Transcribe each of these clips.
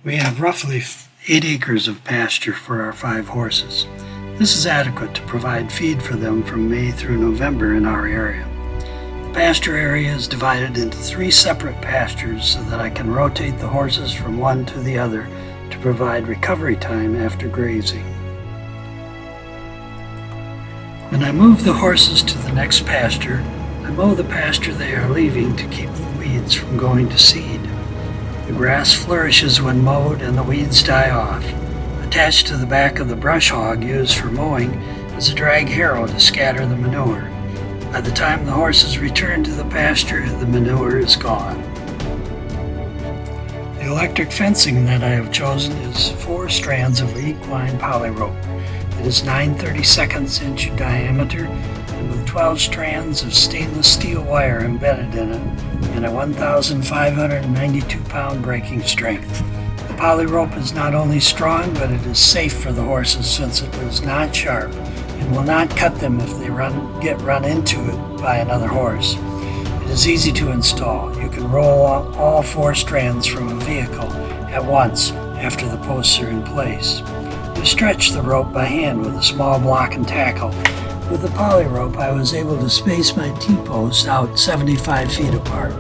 We have roughly 8 acres of pasture for our 5 horses. This is adequate to provide feed for them from May through November in our area. The pasture area is divided into 3 separate pastures so that I can rotate the horses from one to the other to provide recovery time after grazing. When I move the horses to the next pasture, I mow the pasture they are leaving to keep the weeds from going to seed. The grass flourishes when mowed and the weeds die off. Attached to the back of the brush hog used for mowing is a drag harrow to scatter the manure. By the time the horses return to the pasture, the manure is gone. The electric fencing that I have chosen is 4 strands of equine poly rope. It is 9/32 inch diameter and with 12 strands of stainless steel wire embedded in it and a 1,592 pound breaking strength. The poly rope is not only strong, but it is safe for the horses since it is not sharp and will not cut them if they get run into it by another horse. It is easy to install. You can roll all 4 strands from a vehicle at once after the posts are in place. You stretch the rope by hand with a small block and tackle. With the poly rope, I was able to space my T-posts out 75 feet apart.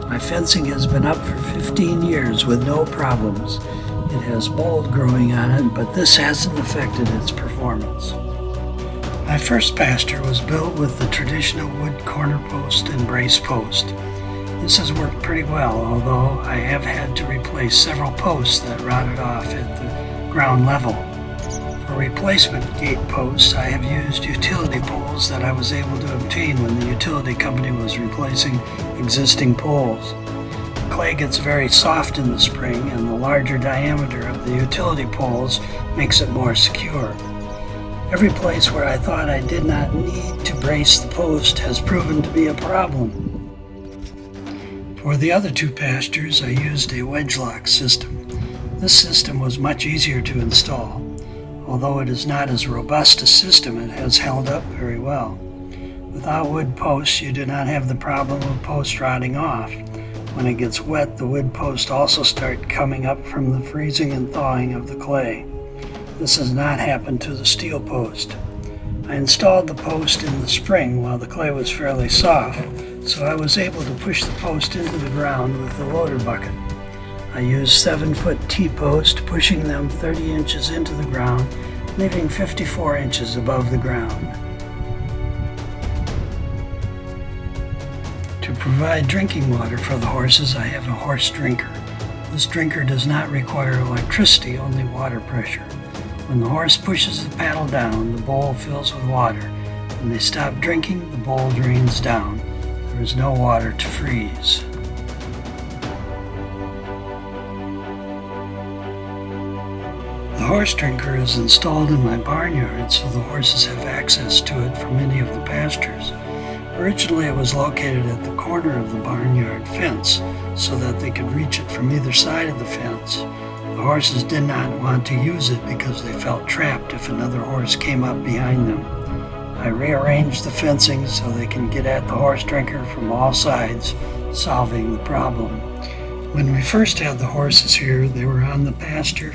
My fencing has been up for 15 years with no problems. It has mold growing on it, but this hasn't affected its performance. My first pasture was built with the traditional wood corner post and brace post. This has worked pretty well, although I have had to replace several posts that rotted off at the ground level. For replacement gate posts, I have used utility poles that I was able to obtain when the utility company was replacing existing poles. The clay gets very soft in the spring, and the larger diameter of the utility poles makes it more secure. Every place where I thought I did not need to brace the post has proven to be a problem. For the other 2 pastures, I used a wedge lock system. This system was much easier to install. Although it is not as robust a system, it has held up very well. Without wood posts, you do not have the problem of posts rotting off. When it gets wet, the wood posts also start coming up from the freezing and thawing of the clay. This has not happened to the steel post. I installed the post in the spring while the clay was fairly soft, so I was able to push the post into the ground with the loader bucket. I used 7-foot T-posts, pushing them 30 inches into the ground, leaving 54 inches above the ground. To provide drinking water for the horses, I have a horse drinker. This drinker does not require electricity, only water pressure. When the horse pushes the paddle down, the bowl fills with water. When they stop drinking, the bowl drains down. There is no water to freeze. The horse drinker is installed in my barnyard so the horses have access to it from any of the pastures. Originally it was located at the corner of the barnyard fence so that they could reach it from either side of the fence. The horses did not want to use it because they felt trapped if another horse came up behind them. I rearranged the fencing so they can get at the horse drinker from all sides, solving the problem. When we first had the horses here, they were on the pasture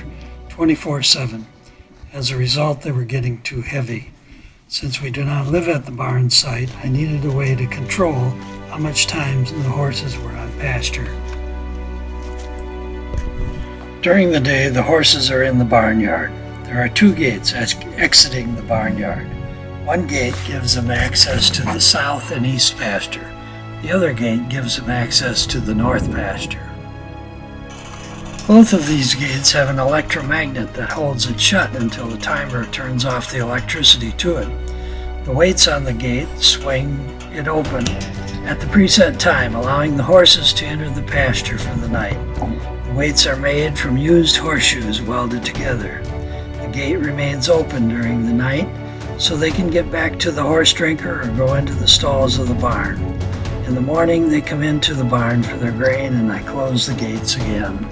24/7. As a result, they were getting too heavy. Since we do not live at the barn site, I needed a way to control how much time the horses were on pasture. During the day, the horses are in the barnyard. There are 2 gates exiting the barnyard. One gate gives them access to the south and east pasture. The other gate gives them access to the north pasture. Both of these gates have an electromagnet that holds it shut until the timer turns off the electricity to it. The weights on the gate swing it open at the preset time, allowing the horses to enter the pasture for the night. The weights are made from used horseshoes welded together. The gate remains open during the night so they can get back to the horse drinker or go into the stalls of the barn. In the morning they come into the barn for their grain and I close the gates again.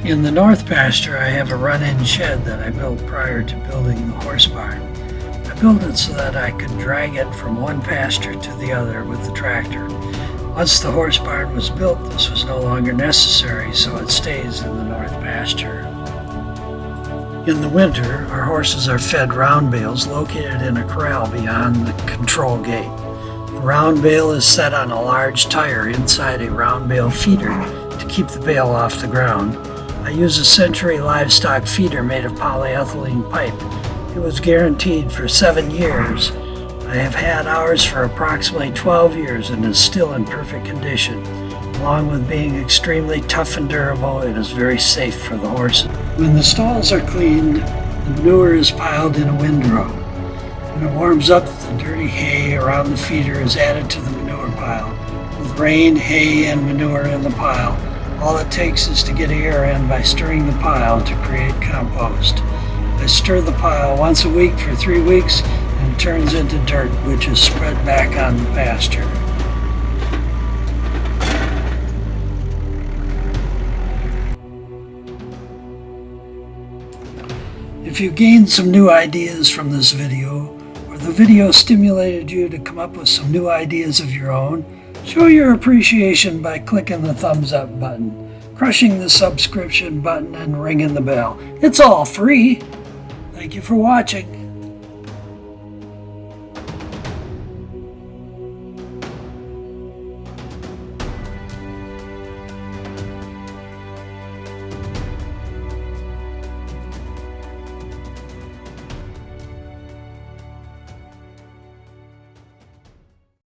In the north pasture, I have a run-in shed that I built prior to building the horse barn. I built it so that I could drag it from one pasture to the other with the tractor. Once the horse barn was built, this was no longer necessary, so it stays in the north pasture. In the winter, our horses are fed round bales located in a corral beyond the control gate. The round bale is set on a large tire inside a round bale feeder to keep the bale off the ground. I use a Century livestock feeder made of polyethylene pipe. It was guaranteed for 7 years. I have had ours for approximately 12 years and is still in perfect condition. Along with being extremely tough and durable, it is very safe for the horses. When the stalls are cleaned, the manure is piled in a windrow. When it warms up, the dirty hay around the feeder is added to the manure pile. With rain, hay, and manure in the pile, all it takes is to get air in by stirring the pile to create compost. I stir the pile once a week for 3 weeks and it turns into dirt, which is spread back on the pasture. If you gained some new ideas from this video, or the video stimulated you to come up with some new ideas of your own, show your appreciation by clicking the thumbs up button, crushing the subscription button, and ringing the bell. It's all free. Thank you for watching.